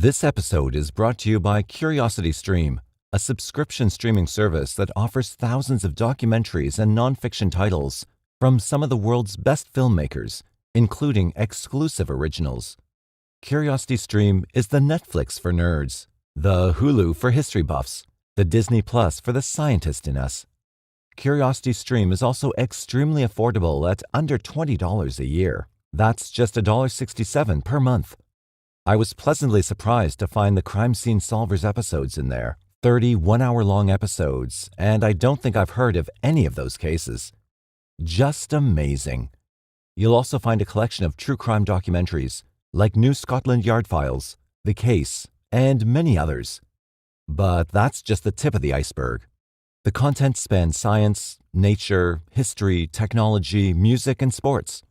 This episode is brought to you by CuriosityStream, a subscription streaming service that offers thousands of documentaries and nonfiction titles from some of the world's best filmmakers, including exclusive originals. CuriosityStream is the Netflix for nerds, the Hulu for history buffs, the Disney Plus for the scientist in us. CuriosityStream is also extremely affordable at under $20 a year. That's just $1.67 per month. I was pleasantly surprised to find the Crime Scene Solvers episodes in there, 30 one-hour-long episodes, and I don't think I've heard of any of those cases. Just amazing. You'll also find a collection of true crime documentaries, like New Scotland Yard Files, The Case, and many others. But that's just the tip of the iceberg. The content spans science, nature, history, technology, music, and sports.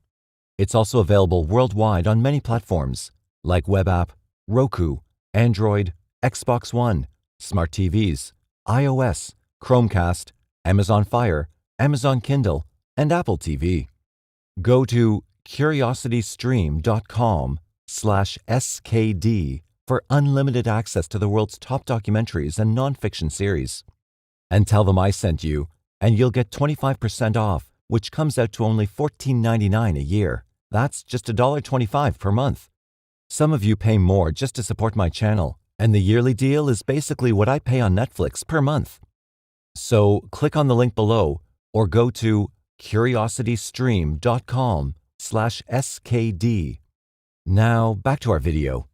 It's also available worldwide on many platforms, like web app, Roku, Android, Xbox One, smart TVs, iOS, Chromecast, Amazon Fire, Amazon Kindle, and Apple TV. Go to curiositystream.com/skd for unlimited access to the world's top documentaries and nonfiction series. And tell them I sent you, and you'll get 25% off, which comes out to only $14.99 a year. That's just $1.25 per month. Some of you pay more just to support my channel, and the yearly deal is basically what I pay on Netflix per month. So click on the link below or go to curiositystream.com/skd. Now back to our video.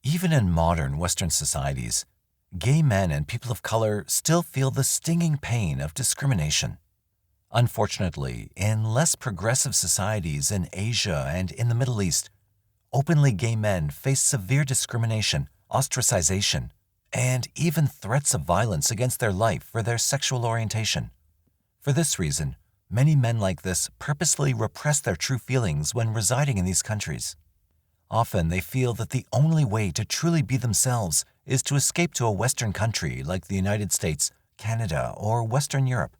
Even in modern Western societies, gay men and people of color still feel the stinging pain of discrimination. Unfortunately, in less progressive societies in Asia and in the Middle East, openly gay men face severe discrimination, ostracization, and even threats of violence against their life for their sexual orientation. For this reason, many men like this purposely repress their true feelings when residing in these countries. Often they feel that the only way to truly be themselves is to escape to a Western country like the United States, Canada, or Western Europe.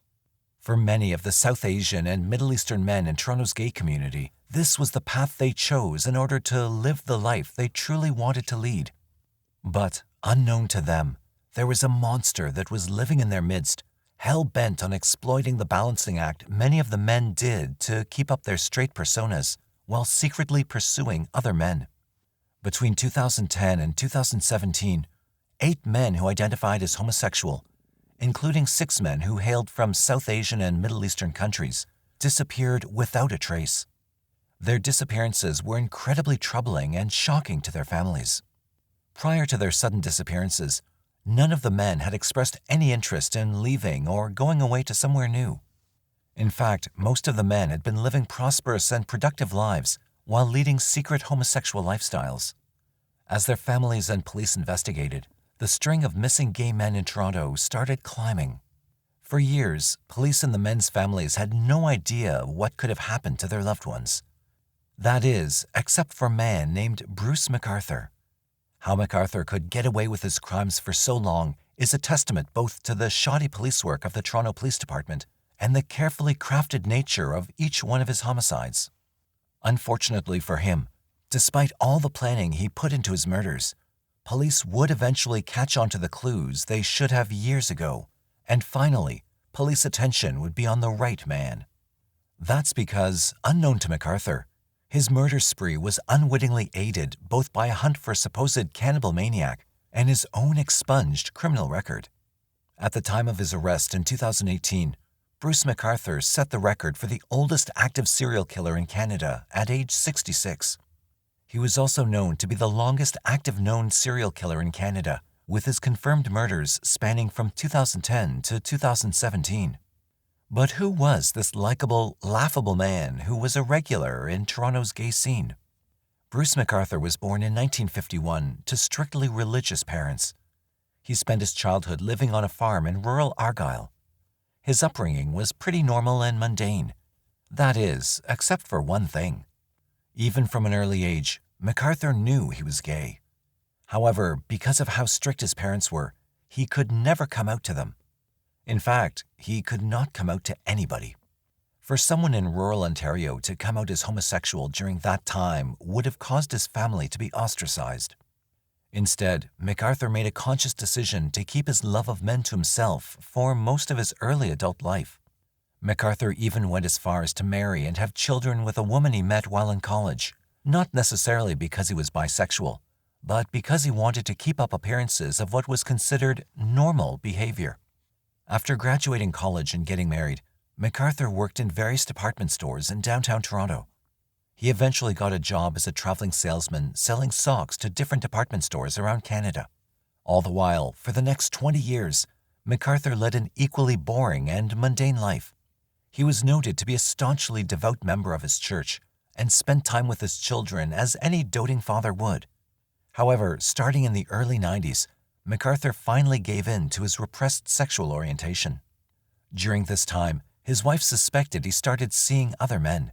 For many of the South Asian and Middle Eastern men in Toronto's gay community, this was the path they chose in order to live the life they truly wanted to lead. But, unknown to them, there was a monster that was living in their midst, hell-bent on exploiting the balancing act many of the men did to keep up their straight personas, while secretly pursuing other men. Between 2010 and 2017, 8 men who identified as homosexual, including 6 men who hailed from South Asian and Middle Eastern countries, disappeared without a trace. Their disappearances were incredibly troubling and shocking to their families. Prior to their sudden disappearances, none of the men had expressed any interest in leaving or going away to somewhere new. In fact, most of the men had been living prosperous and productive lives while leading secret homosexual lifestyles. As their families and police investigated, the string of missing gay men in Toronto started climbing. For years, police and the men's families had no idea what could have happened to their loved ones. That is, except for a man named Bruce McArthur. How McArthur could get away with his crimes for so long is a testament both to the shoddy police work of the Toronto Police Department and the carefully crafted nature of each one of his homicides. Unfortunately for him, despite all the planning he put into his murders, police would eventually catch on to the clues they should have years ago, and finally, police attention would be on the right man. That's because, unknown to McArthur, his murder spree was unwittingly aided both by a hunt for a supposed cannibal maniac and his own expunged criminal record. At the time of his arrest in 2018, Bruce McArthur set the record for the oldest active serial killer in Canada at age 66. He was also known to be the longest active known serial killer in Canada, with his confirmed murders spanning from 2010 to 2017. But who was this likable, laughable man who was a regular in Toronto's gay scene? Bruce McArthur was born in 1951 to strictly religious parents. He spent his childhood living on a farm in rural Argyll. His upbringing was pretty normal and mundane. That is, except for one thing. Even from an early age, McArthur knew he was gay. However, because of how strict his parents were, he could never come out to them. In fact, he could not come out to anybody. For someone in rural Ontario to come out as homosexual during that time would have caused his family to be ostracized. Instead, McArthur made a conscious decision to keep his love of men to himself for most of his early adult life. McArthur even went as far as to marry and have children with a woman he met while in college, not necessarily because he was bisexual, but because he wanted to keep up appearances of what was considered normal behavior. After graduating college and getting married, McArthur worked in various department stores in downtown Toronto. He eventually got a job as a traveling salesman selling socks to different department stores around Canada. All the while, for the next 20 years, McArthur led an equally boring and mundane life. He was noted to be a staunchly devout member of his church and spent time with his children as any doting father would. However, starting in the early 90s, McArthur finally gave in to his repressed sexual orientation. During this time, his wife suspected he started seeing other men.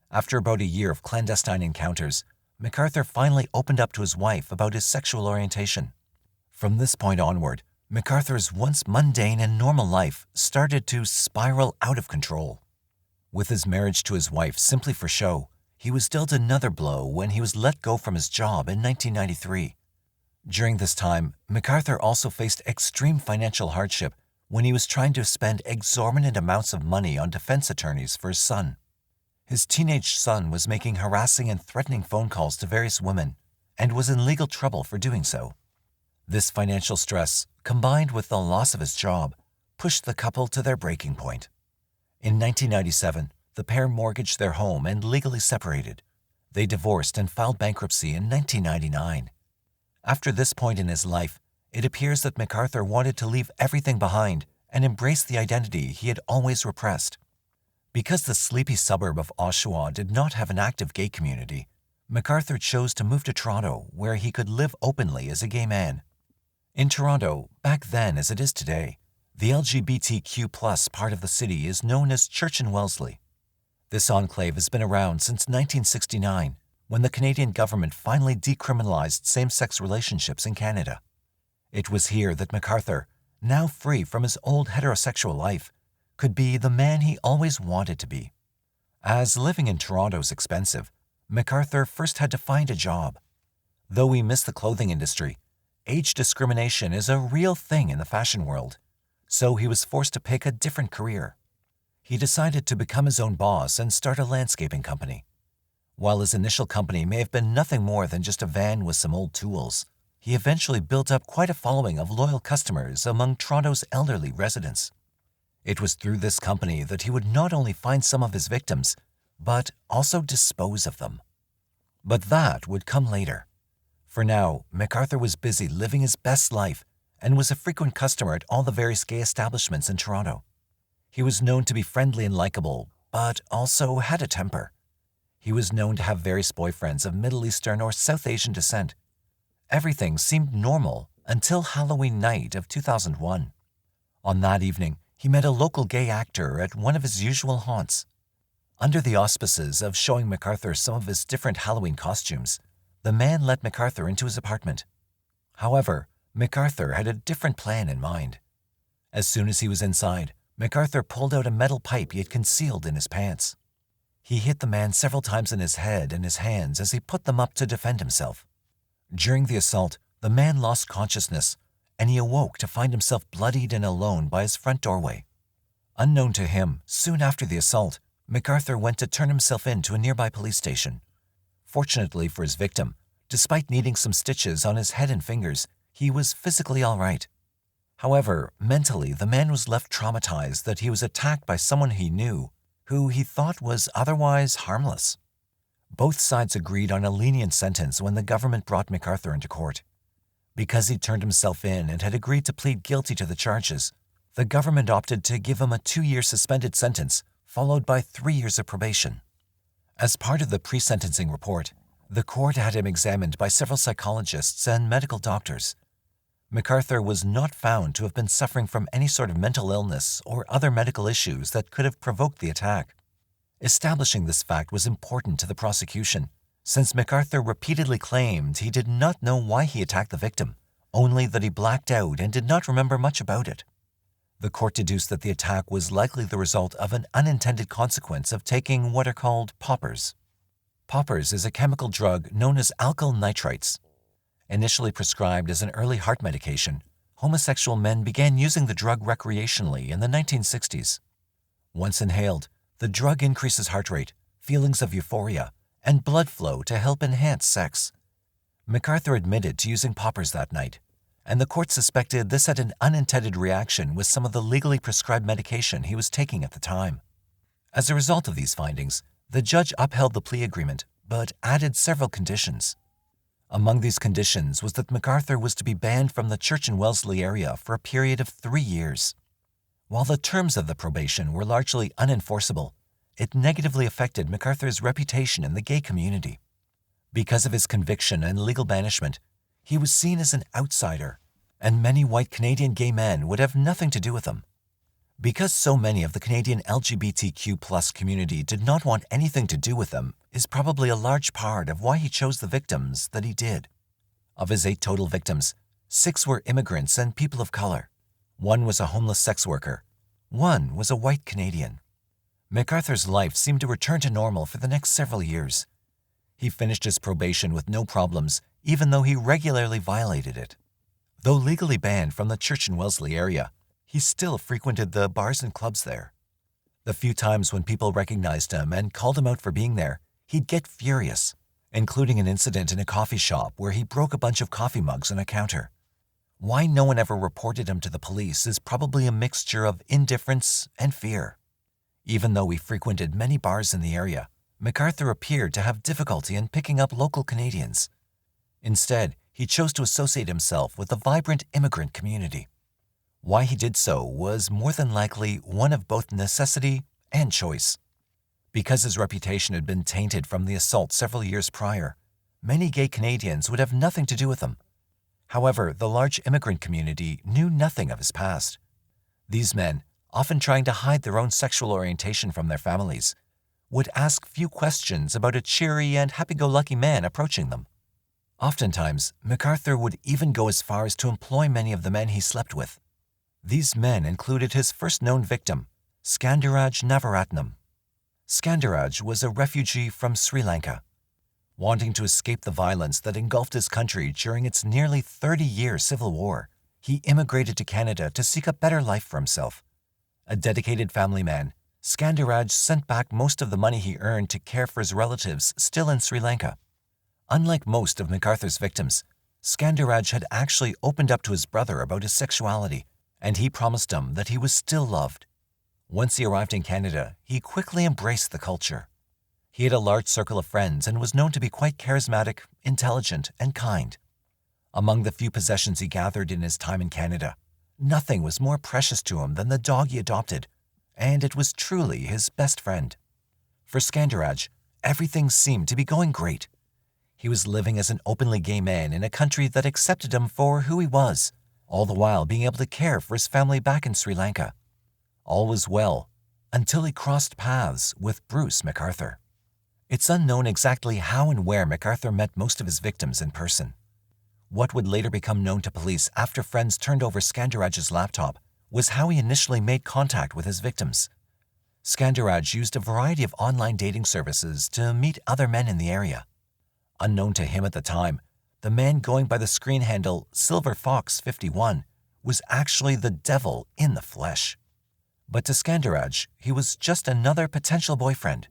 After about a year of clandestine encounters, McArthur finally opened up to his wife about his sexual orientation. From this point onward, McArthur's once mundane and normal life started to spiral out of control. With his marriage to his wife simply for show, he was dealt another blow when he was let go from his job in 1993. During this time, McArthur also faced extreme financial hardship when he was trying to spend exorbitant amounts of money on defense attorneys for his son. His teenage son was making harassing and threatening phone calls to various women and was in legal trouble for doing so. This financial stress, combined with the loss of his job, pushed the couple to their breaking point. In 1997, the pair mortgaged their home and legally separated. They divorced and filed bankruptcy in 1999. After this point in his life, it appears that McArthur wanted to leave everything behind and embrace the identity he had always repressed. Because the sleepy suburb of Oshawa did not have an active gay community, McArthur chose to move to Toronto, where he could live openly as a gay man. In Toronto, back then as it is today, the LGBTQ+ part of the city is known as Church and Wellesley. This enclave has been around since 1969, when the Canadian government finally decriminalized same-sex relationships in Canada. It was here that McArthur, now free from his old heterosexual life, could be the man he always wanted to be. As living in Toronto is expensive, McArthur first had to find a job. Though we miss the clothing industry, age discrimination is a real thing in the fashion world, so he was forced to pick a different career. He decided to become his own boss and start a landscaping company. While his initial company may have been nothing more than just a van with some old tools, he eventually built up quite a following of loyal customers among Toronto's elderly residents. It was through this company that he would not only find some of his victims, but also dispose of them. But that would come later. For now, McArthur was busy living his best life and was a frequent customer at all the various gay establishments in Toronto. He was known to be friendly and likable, but also had a temper. He was known to have various boyfriends of Middle Eastern or South Asian descent. Everything seemed normal until Halloween night of 2001. On that evening, he met a local gay actor at one of his usual haunts. Under the auspices of showing McArthur some of his different Halloween costumes, the man let McArthur into his apartment. However, McArthur had a different plan in mind. As soon as he was inside, McArthur pulled out a metal pipe he had concealed in his pants. He hit the man several times in his head and his hands as he put them up to defend himself. During the assault, the man lost consciousness, and he awoke to find himself bloodied and alone by his front doorway. Unknown to him, soon after the assault, McArthur went to turn himself in to a nearby police station. Fortunately for his victim, despite needing some stitches on his head and fingers, he was physically all right. However, mentally, the man was left traumatized that he was attacked by someone he knew, who he thought was otherwise harmless. Both sides agreed on a lenient sentence when the government brought McArthur into court. Because he turned himself in and had agreed to plead guilty to the charges, the government opted to give him a 2-year suspended sentence, followed by 3 years of probation. As part of the pre-sentencing report, the court had him examined by several psychologists and medical doctors. McArthur was not found to have been suffering from any sort of mental illness or other medical issues that could have provoked the attack. Establishing this fact was important to the prosecution, since McArthur repeatedly claimed he did not know why he attacked the victim, only that he blacked out and did not remember much about it. The court deduced that the attack was likely the result of an unintended consequence of taking what are called poppers. Poppers is a chemical drug known as alkyl nitrites. Initially prescribed as an early heart medication, homosexual men began using the drug recreationally in the 1960s. Once inhaled, the drug increases heart rate, feelings of euphoria, and blood flow to help enhance sex. McArthur admitted to using poppers that night, and the court suspected this had an unintended reaction with some of the legally prescribed medication he was taking at the time. As a result of these findings, the judge upheld the plea agreement, but added several conditions. Among these conditions was that McArthur was to be banned from the church in Wellesley area for a period of 3 years. While the terms of the probation were largely unenforceable, it negatively affected McArthur's reputation in the gay community. Because of his conviction and legal banishment, he was seen as an outsider, and many white Canadian gay men would have nothing to do with him. Because so many of the Canadian LGBTQ+ community did not want anything to do with him is probably a large part of why he chose the victims that he did. Of his 8 total victims, 6 were immigrants and people of color. 1 was a homeless sex worker. 1 was a white Canadian. McArthur's life seemed to return to normal for the next several years. He finished his probation with no problems, even though he regularly violated it. Though legally banned from the church in Wellesley area, he still frequented the bars and clubs there. The few times when people recognized him and called him out for being there, he'd get furious, including an incident in a coffee shop where he broke a bunch of coffee mugs on a counter. Why no one ever reported him to the police is probably a mixture of indifference and fear. Even though he frequented many bars in the area, McArthur appeared to have difficulty in picking up local Canadians. Instead, he chose to associate himself with the vibrant immigrant community. Why he did so was more than likely one of both necessity and choice. Because his reputation had been tainted from the assault several years prior, many gay Canadians would have nothing to do with him. However, the large immigrant community knew nothing of his past. These men, often trying to hide their own sexual orientation from their families, would ask few questions about a cheery and happy-go-lucky man approaching them. Oftentimes, McArthur would even go as far as to employ many of the men he slept with. These men included his first known victim, Skandaraj Navaratnam. Skandaraj was a refugee from Sri Lanka. Wanting to escape the violence that engulfed his country during its nearly 30-year civil war, he immigrated to Canada to seek a better life for himself. A dedicated family man, Skandaraj sent back most of the money he earned to care for his relatives still in Sri Lanka. Unlike most of McArthur's victims, Skandaraj had actually opened up to his brother about his sexuality, and he promised him that he was still loved. Once he arrived in Canada, he quickly embraced the culture. He had a large circle of friends and was known to be quite charismatic, intelligent, and kind. Among the few possessions he gathered in his time in Canada, nothing was more precious to him than the dog he adopted, and it was truly his best friend. For Skandaraj, everything seemed to be going great. He was living as an openly gay man in a country that accepted him for who he was, all the while being able to care for his family back in Sri Lanka. All was well, until he crossed paths with Bruce McArthur. It's unknown exactly how and where McArthur met most of his victims in person. What would later become known to police after friends turned over Skandaraj's laptop was how he initially made contact with his victims. Skandaraj used a variety of online dating services to meet other men in the area. Unknown to him at the time, the man going by the screen handle SilverFox51 was actually the devil in the flesh. But to Skandaraj, he was just another potential boyfriend.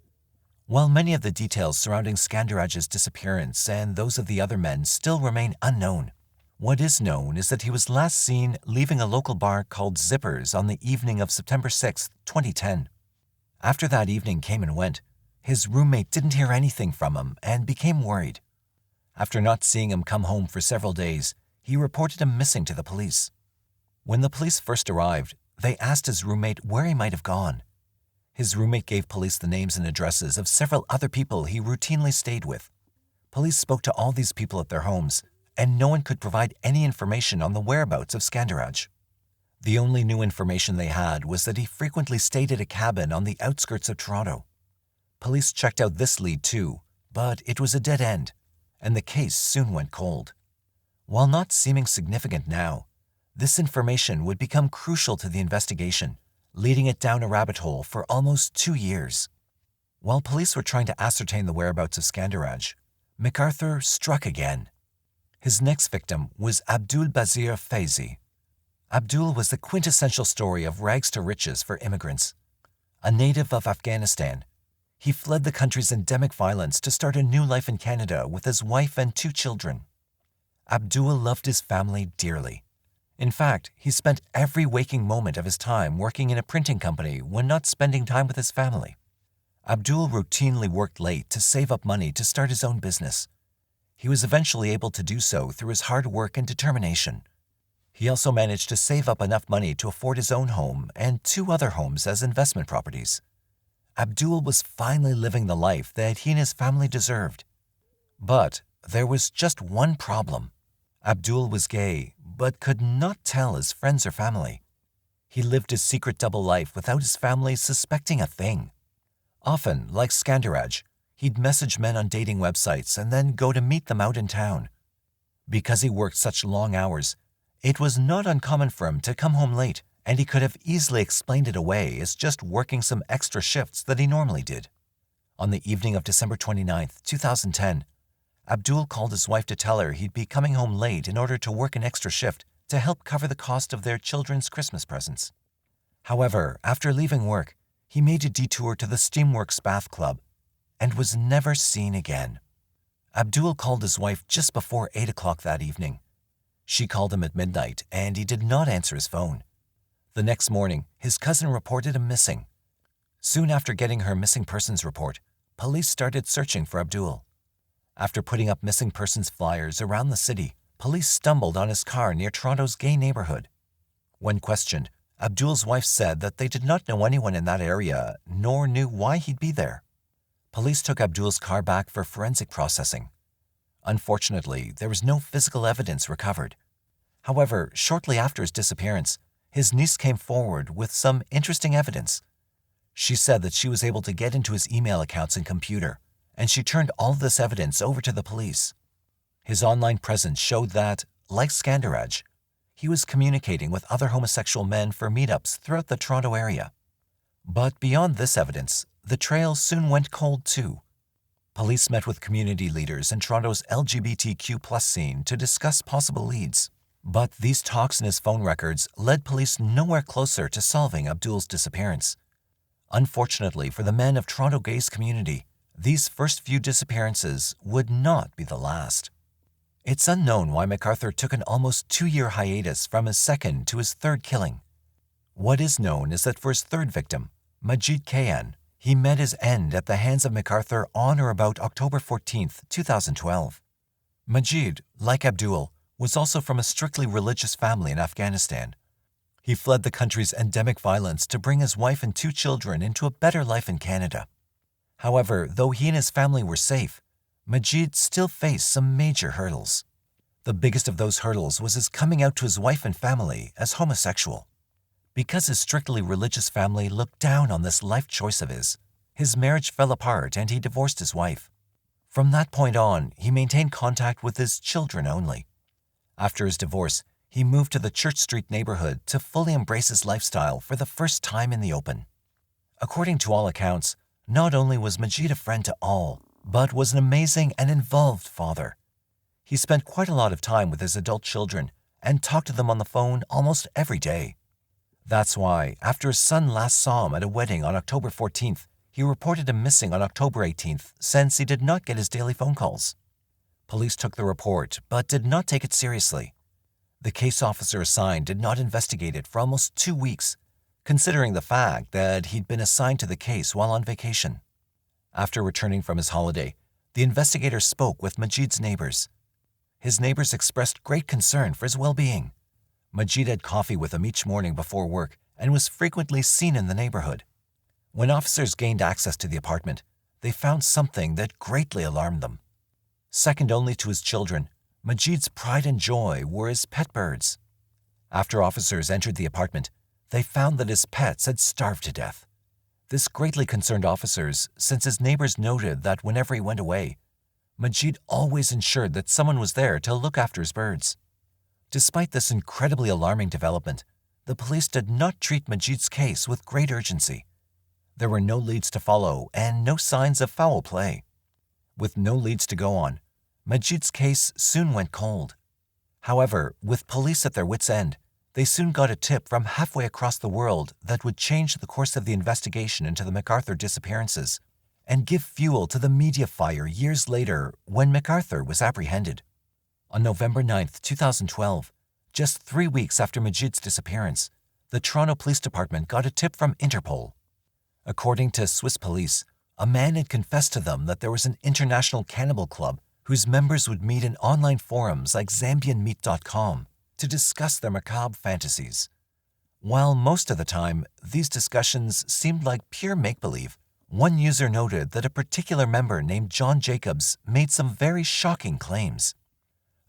While many of the details surrounding Skandaraj's disappearance and those of the other men still remain unknown, what is known is that he was last seen leaving a local bar called Zippers on the evening of September 6, 2010. After that evening came and went, his roommate didn't hear anything from him and became worried. After not seeing him come home for several days, he reported him missing to the police. When the police first arrived, they asked his roommate where he might have gone. His roommate gave police the names and addresses of several other people he routinely stayed with. Police spoke to all these people at their homes, and no one could provide any information on the whereabouts of Skandaraj. The only new information they had was that he frequently stayed at a cabin on the outskirts of Toronto. Police checked out this lead too, but it was a dead end, and the case soon went cold. While not seeming significant now, This information would become crucial to the investigation, leading it down a rabbit hole for almost 2 years. While police were trying to ascertain the whereabouts of Skandaraj, McArthur struck again. His next victim was Abdul Bazir Faizi. Abdul was the quintessential story of rags to riches for immigrants. A native of Afghanistan, he fled the country's endemic violence to start a new life in Canada with his wife and 2 children. Abdul loved his family dearly. In fact, he spent every waking moment of his time working in a printing company when not spending time with his family. Abdul routinely worked late to save up money to start his own business. He was eventually able to do so through his hard work and determination. He also managed to save up enough money to afford his own home and 2 other homes as investment properties. Abdul was finally living the life that he and his family deserved. But there was just one problem. Abdul was gay, but could not tell his friends or family. He lived his secret double life without his family suspecting a thing. Often, like Skandaraj, he'd message men on dating websites and then go to meet them out in town. Because he worked such long hours, it was not uncommon for him to come home late, and he could have easily explained it away as just working some extra shifts that he normally did. On the evening of December 29, 2010, Abdul called his wife to tell her he'd be coming home late in order to work an extra shift to help cover the cost of their children's Christmas presents. However, after leaving work, he made a detour to the Steamworks Bath Club and was never seen again. Abdul called his wife just before 8 o'clock that evening. She called him at midnight, and he did not answer his phone. The next morning, his cousin reported him missing. Soon after getting her missing persons report, police started searching for Abdul. After putting up missing persons flyers around the city, police stumbled on his car near Toronto's gay neighborhood. When questioned, Abdul's wife said that they did not know anyone in that area, nor knew why he'd be there. Police took Abdul's car back for forensic processing. Unfortunately, there was no physical evidence recovered. However, shortly after his disappearance, his niece came forward with some interesting evidence. She said that she was able to get into his email accounts and computer, and she turned all this evidence over to the police. His online presence showed that, like Skandaraj, he was communicating with other homosexual men for meetups throughout the Toronto area. But beyond this evidence, the trail soon went cold too. Police met with community leaders in Toronto's LGBTQ+ scene to discuss possible leads. But these talks in his phone records led police nowhere closer to solving Abdul's disappearance. Unfortunately for the men of Toronto gays community, these first few disappearances would not be the last. It's unknown why McArthur took an almost 2-year hiatus from his second to his third killing. What is known is that for his third victim, Majid Kayan, he met his end at the hands of McArthur on or about October 14, 2012. Majid, like Abdul, was also from a strictly religious family in Afghanistan. He fled the country's endemic violence to bring his wife and 2 children into a better life in Canada. However, though he and his family were safe, Majid still faced some major hurdles. The biggest of those hurdles was his coming out to his wife and family as homosexual. Because his strictly religious family looked down on this life choice of his marriage fell apart and he divorced his wife. From that point on, he maintained contact with his children only. After his divorce, he moved to the Church Street neighborhood to fully embrace his lifestyle for the first time in the open. According to all accounts, not only was Majid a friend to all, but was an amazing and involved father. He spent quite a lot of time with his adult children and talked to them on the phone almost every day. That's why, after his son last saw him at a wedding on October 14th, he reported him missing on October 18th since he did not get his daily phone calls. Police took the report, but did not take it seriously. The case officer assigned did not investigate it for almost 2 weeks, considering the fact that he'd been assigned to the case while on vacation. After returning from his holiday, the investigator spoke with Majid's neighbors. His neighbors expressed great concern for his well-being. Majid had coffee with him each morning before work and was frequently seen in the neighborhood. When officers gained access to the apartment, they found something that greatly alarmed them. Second only to his children, Majid's pride and joy were his pet birds. After officers entered the apartment, they found that his pets had starved to death. This greatly concerned officers, since his neighbors noted that whenever he went away, Majid always ensured that someone was there to look after his birds. Despite this incredibly alarming development, the police did not treat Majid's case with great urgency. There were no leads to follow and no signs of foul play. With no leads to go on, Majid's case soon went cold. However, with police at their wits' end, they soon got a tip from halfway across the world that would change the course of the investigation into the McArthur disappearances and give fuel to the media fire years later when McArthur was apprehended. On November 9, 2012, just 3 weeks after Majid's disappearance, the Toronto Police Department got a tip from Interpol. According to Swiss police, a man had confessed to them that there was an international cannibal club whose members would meet in online forums like ZambianMeat.com to discuss their macabre fantasies. While most of the time, these discussions seemed like pure make-believe, one user noted that a particular member named John Jacobs made some very shocking claims.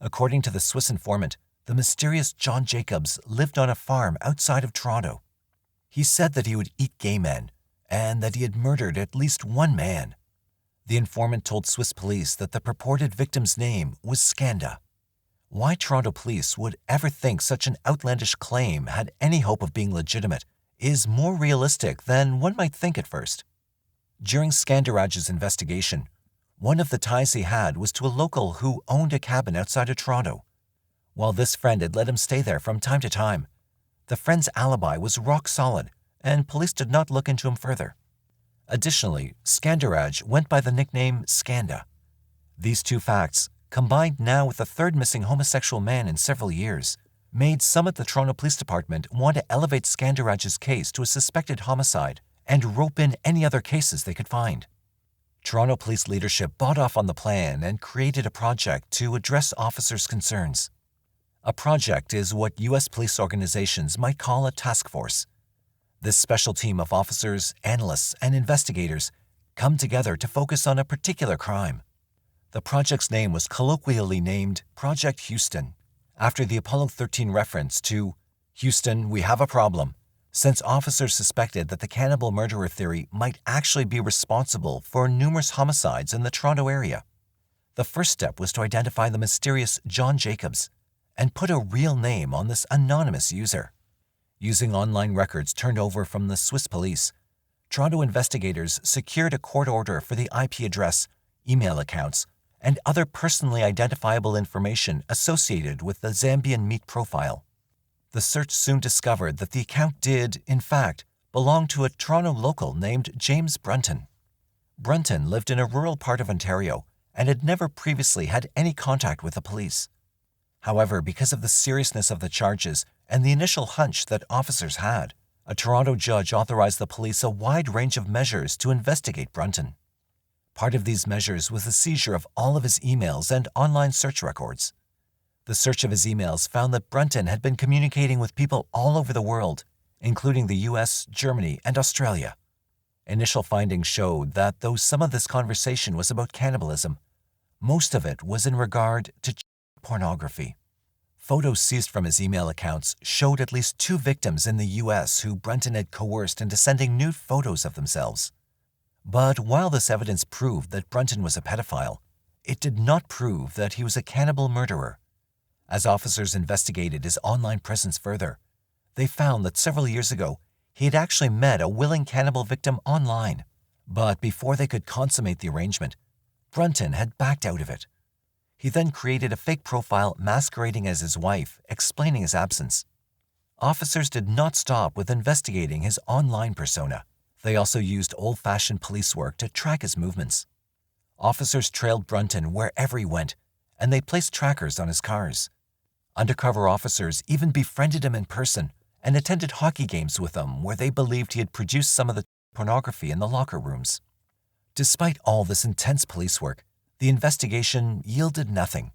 According to the Swiss informant, the mysterious John Jacobs lived on a farm outside of Toronto. He said that he would eat gay men and that he had murdered at least one man. The informant told Swiss police that the purported victim's name was Skanda. Why Toronto police would ever think such an outlandish claim had any hope of being legitimate is more realistic than one might think at first. During Skandaraj's investigation, one of the ties he had was to a local who owned a cabin outside of Toronto. While this friend had let him stay there from time to time, the friend's alibi was rock solid, and police did not look into him further. Additionally, Skandaraj went by the nickname Skanda. These two facts, combined now with a third missing homosexual man in several years, made some at the Toronto Police Department want to elevate Skandaraj's case to a suspected homicide and rope in any other cases they could find. Toronto police leadership bought off on the plan and created a project to address officers' concerns. A project is what U.S. police organizations might call a task force. This special team of officers, analysts, and investigators come together to focus on a particular crime. The project's name was colloquially named Project Houston, after the Apollo 13 reference to "Houston, we have a problem," since officers suspected that the cannibal murderer theory might actually be responsible for numerous homicides in the Toronto area. The first step was to identify the mysterious John Jacobs and put a real name on this anonymous user. Using online records turned over from the Swiss police, Toronto investigators secured a court order for the IP address, email accounts, and other personally identifiable information associated with the Zambian meat profile. The search soon discovered that the account did, in fact, belong to a Toronto local named James Brunton. Brunton lived in a rural part of Ontario and had never previously had any contact with the police. However, because of the seriousness of the charges and the initial hunch that officers had, a Toronto judge authorized the police a wide range of measures to investigate Brunton. Part of these measures was the seizure of all of his emails and online search records. The search of his emails found that Brunton had been communicating with people all over the world, including the US, Germany, and Australia. Initial findings showed that though some of this conversation was about cannibalism, most of it was in regard to pornography. Photos seized from his email accounts showed at least 2 victims in the US who Brunton had coerced into sending nude photos of themselves. But while this evidence proved that Brunton was a pedophile, it did not prove that he was a cannibal murderer. As officers investigated his online presence further, they found that several years ago he had actually met a willing cannibal victim online. But before they could consummate the arrangement, Brunton had backed out of it. He then created a fake profile masquerading as his wife, explaining his absence. Officers did not stop with investigating his online persona. They also used old-fashioned police work to track his movements. Officers trailed Brunton wherever he went, and they placed trackers on his cars. Undercover officers even befriended him in person and attended hockey games with him where they believed he had produced some of the pornography in the locker rooms. Despite all this intense police work, the investigation yielded nothing.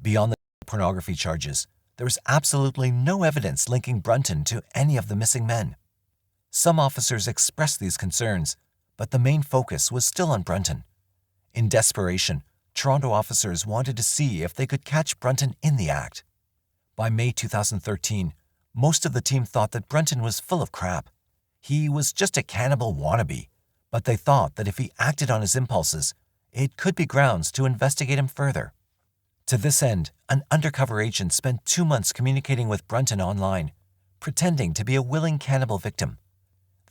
Beyond the pornography charges, there was absolutely no evidence linking Brunton to any of the missing men. Some officers expressed these concerns, but the main focus was still on Brunton. In desperation, Toronto officers wanted to see if they could catch Brunton in the act. By May 2013, most of the team thought that Brunton was full of crap. He was just a cannibal wannabe, but they thought that if he acted on his impulses, it could be grounds to investigate him further. To this end, an undercover agent spent 2 months communicating with Brunton online, pretending to be a willing cannibal victim.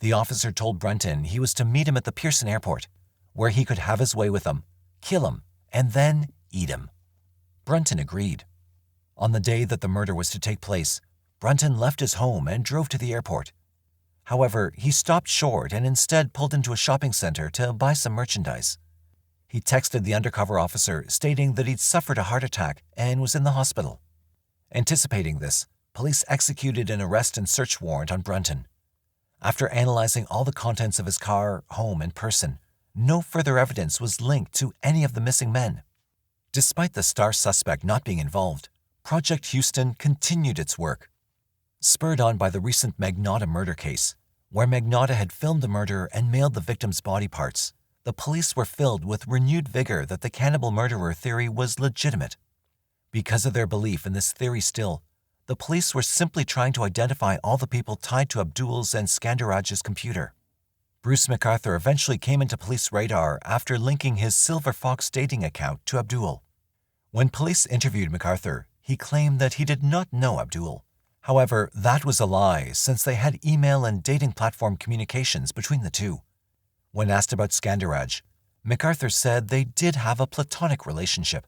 The officer told Brunton he was to meet him at the Pearson airport, where he could have his way with him, kill him, and then eat him. Brunton agreed. On the day that the murder was to take place, Brunton left his home and drove to the airport. However, he stopped short and instead pulled into a shopping center to buy some merchandise. He texted the undercover officer stating that he'd suffered a heart attack and was in the hospital. Anticipating this, police executed an arrest and search warrant on Brunton. After analyzing all the contents of his car, home, and person, no further evidence was linked to any of the missing men. Despite the star suspect not being involved, Project Houston continued its work. Spurred on by the recent Magnotta murder case, where Magnotta had filmed the murder and mailed the victim's body parts, the police were filled with renewed vigor that the cannibal murderer theory was legitimate. Because of their belief in this theory still, the police were simply trying to identify all the people tied to Abdul's and Skandaraj's computer. Bruce McArthur eventually came into police radar after linking his Silver Fox dating account to Abdul. When police interviewed McArthur, he claimed that he did not know Abdul. However, that was a lie since they had email and dating platform communications between the two. When asked about Skandaraj, McArthur said they did have a platonic relationship.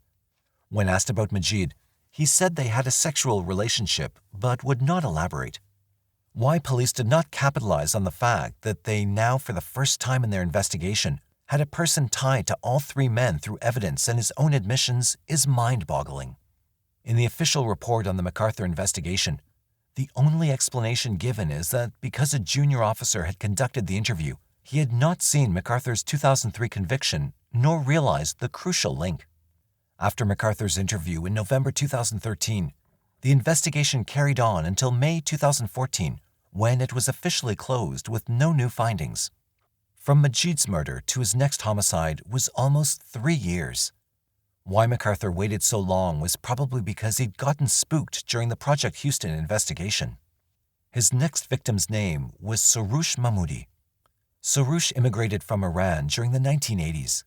When asked about Majid, he said they had a sexual relationship but would not elaborate. Why police did not capitalize on the fact that they now, for the first time in their investigation, had a person tied to all 3 men through evidence and his own admissions is mind-boggling. In the official report on the McArthur investigation, the only explanation given is that because a junior officer had conducted the interview, he had not seen McArthur's 2003 conviction nor realized the crucial link. After McArthur's interview in November 2013, the investigation carried on until May 2014, when it was officially closed with no new findings. From Majid's murder to his next homicide was almost 3 years. Why McArthur waited so long was probably because he'd gotten spooked during the Project Houston investigation. His next victim's name was Soroush Mahmoudi. Soroush immigrated from Iran during the 1980s.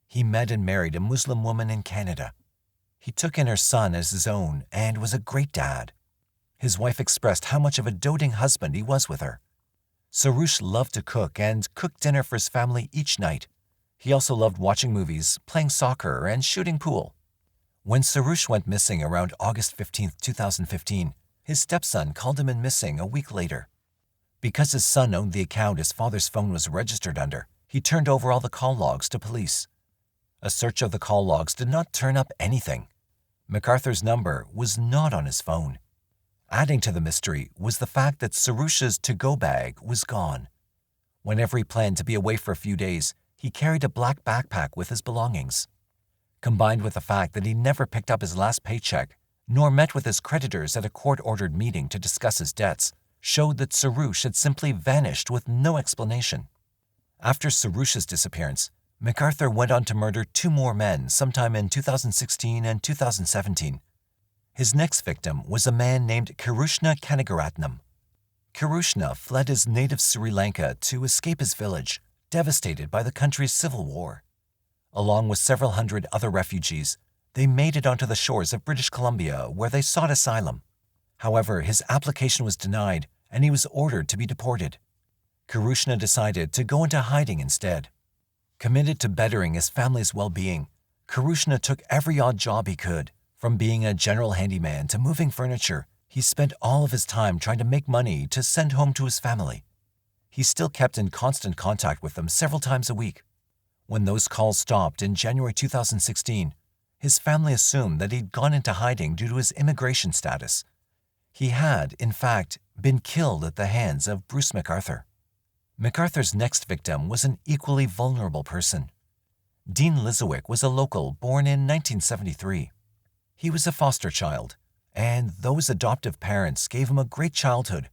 He met and married a Muslim woman in Canada. He took in her son as his own and was a great dad. His wife expressed how much of a doting husband he was with her. Soroush loved to cook and cooked dinner for his family each night. He also loved watching movies, playing soccer, and shooting pool. When Soroush went missing around August 15, 2015, his stepson called him in missing a week later. Because his son owned the account his father's phone was registered under, he turned over all the call logs to police. A search of the call logs did not turn up anything. McArthur's number was not on his phone. Adding to the mystery was the fact that Soroush's to-go bag was gone. Whenever he planned to be away for a few days, he carried a black backpack with his belongings. Combined with the fact that he never picked up his last paycheck, nor met with his creditors at a court-ordered meeting to discuss his debts, showed that Soroush had simply vanished with no explanation. After Soroush's disappearance, McArthur went on to murder 2 more men sometime in 2016 and 2017. His next victim was a man named Kirushna Kanagaratnam. Kirushna fled his native Sri Lanka to escape his village, devastated by the country's civil war. Along with several hundred other refugees, they made it onto the shores of British Columbia where they sought asylum. However, his application was denied and he was ordered to be deported. Kirushna decided to go into hiding instead. Committed to bettering his family's well-being, Kirushna took every odd job he could. From being a general handyman to moving furniture, he spent all of his time trying to make money to send home to his family. He still kept in constant contact with them several times a week. When those calls stopped in January 2016, his family assumed that he'd gone into hiding due to his immigration status. He had, in fact, been killed at the hands of Bruce McArthur. McArthur's next victim was an equally vulnerable person. Dean Lizowick was a local born in 1973. He was a foster child, and though his adoptive parents gave him a great childhood,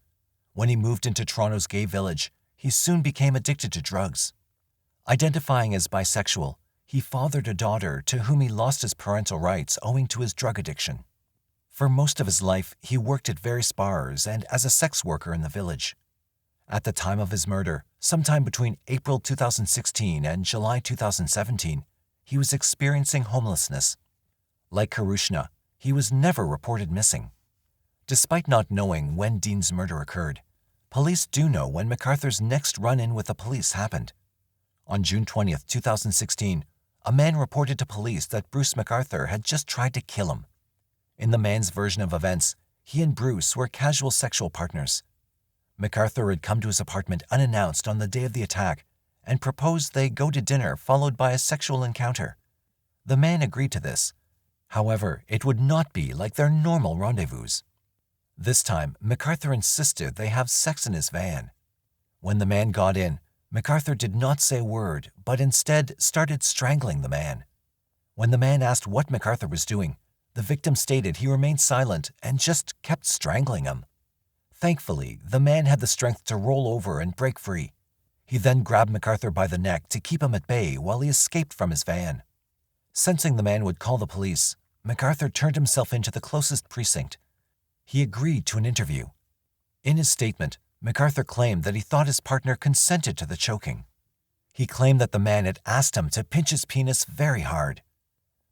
when he moved into Toronto's gay village, he soon became addicted to drugs. Identifying as bisexual, he fathered a daughter to whom he lost his parental rights owing to his drug addiction. For most of his life, he worked at various bars and as a sex worker in the village. At the time of his murder, sometime between April 2016 and July 2017, he was experiencing homelessness. Like Karushna, he was never reported missing. Despite not knowing when Dean's murder occurred, police do know when McArthur's next run-in with the police happened. On June 20, 2016, a man reported to police that Bruce McArthur had just tried to kill him. In the man's version of events, he and Bruce were casual sexual partners. McArthur had come to his apartment unannounced on the day of the attack and proposed they go to dinner followed by a sexual encounter. The man agreed to this. However, it would not be like their normal rendezvous. This time, McArthur insisted they have sex in his van. When the man got in, McArthur did not say a word, but instead started strangling the man. When the man asked what McArthur was doing, the victim stated he remained silent and just kept strangling him. Thankfully, the man had the strength to roll over and break free. He then grabbed McArthur by the neck to keep him at bay while he escaped from his van. Sensing the man would call the police, McArthur turned himself into the closest precinct. He agreed to an interview. In his statement, McArthur claimed that he thought his partner consented to the choking. He claimed that the man had asked him to pinch his penis very hard.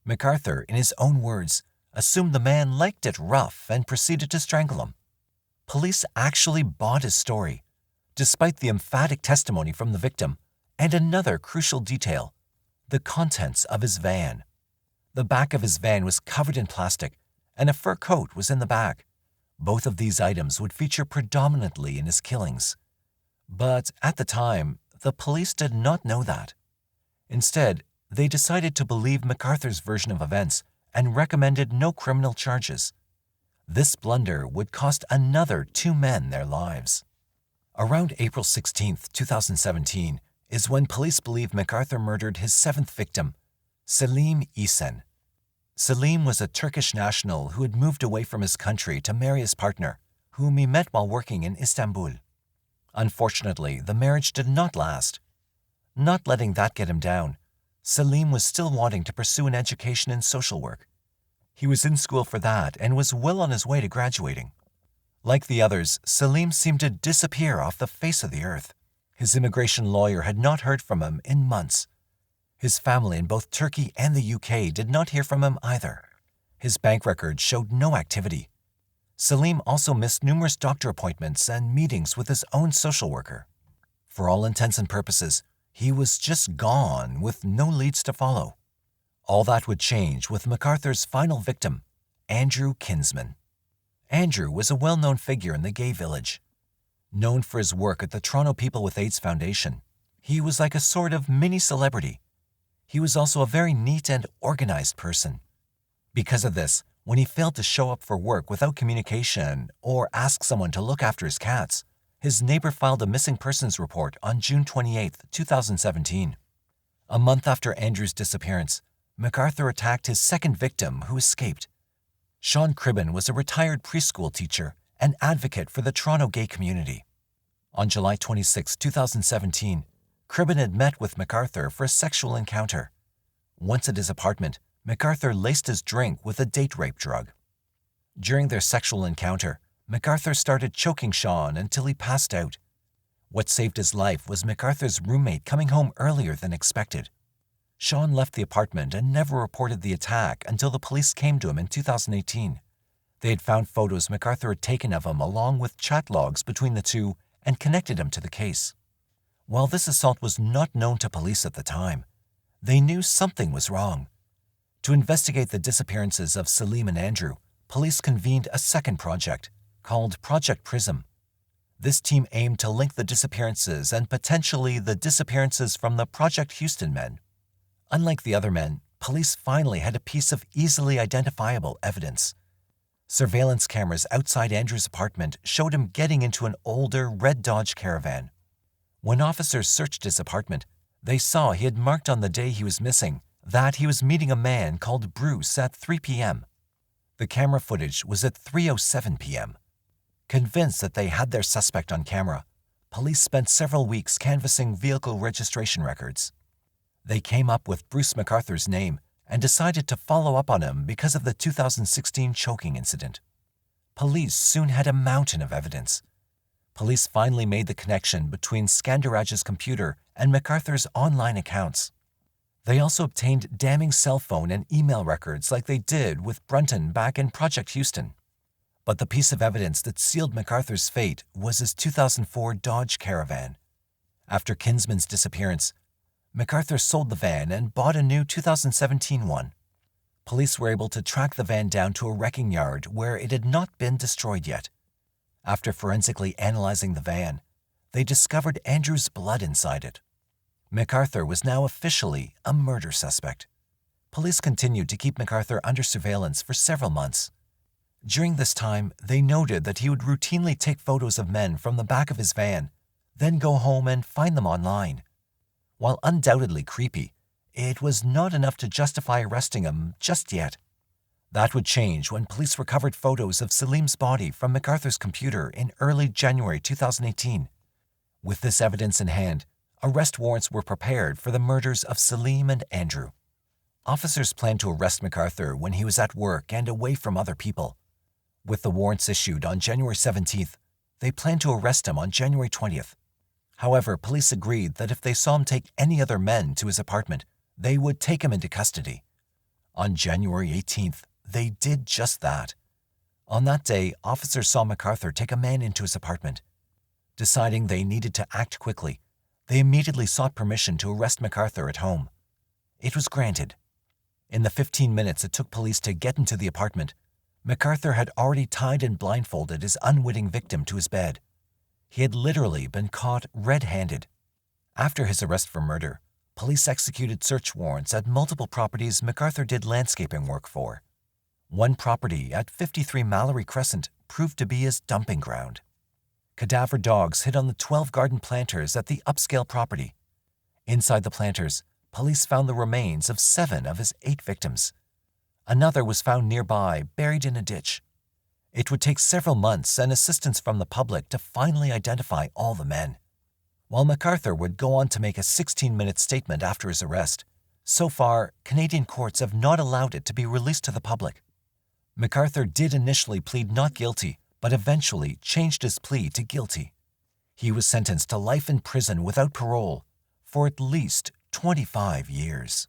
McArthur, in his own words, assumed the man liked it rough and proceeded to strangle him. Police actually bought his story, despite the emphatic testimony from the victim and another crucial detail, the contents of his van. The back of his van was covered in plastic, and a fur coat was in the back. Both of these items would feature predominantly in his killings. But at the time, the police did not know that. Instead, they decided to believe McArthur's version of events and recommended no criminal charges. This blunder would cost another 2 men their lives. Around April 16, 2017, is when police believe McArthur murdered his 7th victim, Selim Isen. Selim was a Turkish national who had moved away from his country to marry his partner, whom he met while working in Istanbul. Unfortunately, the marriage did not last. Not letting that get him down, Selim was still wanting to pursue an education in social work. He was in school for that and was well on his way to graduating. Like the others, Selim seemed to disappear off the face of the earth. His immigration lawyer had not heard from him in months. His family in both Turkey and the UK did not hear from him either. His bank records showed no activity. Selim also missed numerous doctor appointments and meetings with his own social worker. For all intents and purposes, he was just gone with no leads to follow. All that would change with McArthur's final victim, Andrew Kinsman. Andrew was a well-known figure in the gay village. Known for his work at the Toronto People with AIDS Foundation, he was like a sort of mini-celebrity. He was also a very neat and organized person. Because of this, when he failed to show up for work without communication or ask someone to look after his cats, his neighbor filed a missing persons report on June 28, 2017. A month after Andrew's disappearance, McArthur attacked his 2nd victim, who escaped. Sean Cribben was a retired preschool teacher and advocate for the Toronto gay community. On July 26, 2017, Cribben had met with McArthur for a sexual encounter. Once at his apartment, McArthur laced his drink with a date rape drug. During their sexual encounter, McArthur started choking Sean until he passed out. What saved his life was McArthur's roommate coming home earlier than expected. Sean left the apartment and never reported the attack until the police came to him in 2018. They had found photos McArthur had taken of him along with chat logs between the two and connected him to the case. While this assault was not known to police at the time, they knew something was wrong. To investigate the disappearances of Selim and Andrew, police convened a second project, called Project Prism. This team aimed to link the disappearances and potentially the disappearances from the Project Houston men. Unlike the other men, police finally had a piece of easily identifiable evidence. Surveillance cameras outside Andrew's apartment showed him getting into an older red Dodge Caravan. When officers searched his apartment, they saw he had marked on the day he was missing that he was meeting a man called Bruce at 3 p.m. The camera footage was at 3:07 p.m. Convinced that they had their suspect on camera, police spent several weeks canvassing vehicle registration records. They came up with Bruce McArthur's name and decided to follow up on him because of the 2016 choking incident. Police soon had a mountain of evidence. Police finally made the connection between Skandaraj's computer and McArthur's online accounts. They also obtained damning cell phone and email records like they did with Brunton back in Project Houston. But the piece of evidence that sealed McArthur's fate was his 2004 Dodge Caravan. After Kinsman's disappearance, McArthur sold the van and bought a new 2017 one. Police were able to track the van down to a wrecking yard where it had not been destroyed yet. After forensically analyzing the van, they discovered Andrew's blood inside it. McArthur was now officially a murder suspect. Police continued to keep McArthur under surveillance for several months. During this time, they noted that he would routinely take photos of men from the back of his van, then go home and find them online. While undoubtedly creepy, it was not enough to justify arresting him just yet. That would change when police recovered photos of Salim's body from McArthur's computer in early January 2018. With this evidence in hand, arrest warrants were prepared for the murders of Salim and Andrew. Officers planned to arrest McArthur when he was at work and away from other people. With the warrants issued on January 17th, they planned to arrest him on January 20th. However, police agreed that if they saw him take any other men to his apartment, they would take him into custody. On January 18th, they did just that. On that day, officers saw McArthur take a man into his apartment. Deciding they needed to act quickly, they immediately sought permission to arrest McArthur at home. It was granted. In the 15 minutes it took police to get into the apartment, McArthur had already tied and blindfolded his unwitting victim to his bed. He had literally been caught red-handed. After his arrest for murder, police executed search warrants at multiple properties McArthur did landscaping work for. One property at 53 Mallory Crescent proved to be his dumping ground. Cadaver dogs hid on the 12 garden planters at the upscale property. Inside the planters, police found the remains of 7 of his 8 victims. Another was found nearby, buried in a ditch. It would take several months and assistance from the public to finally identify all the men. While McArthur would go on to make a 16-minute statement after his arrest, so far, Canadian courts have not allowed it to be released to the public. McArthur did initially plead not guilty, but eventually changed his plea to guilty. He was sentenced to life in prison without parole for at least 25 years.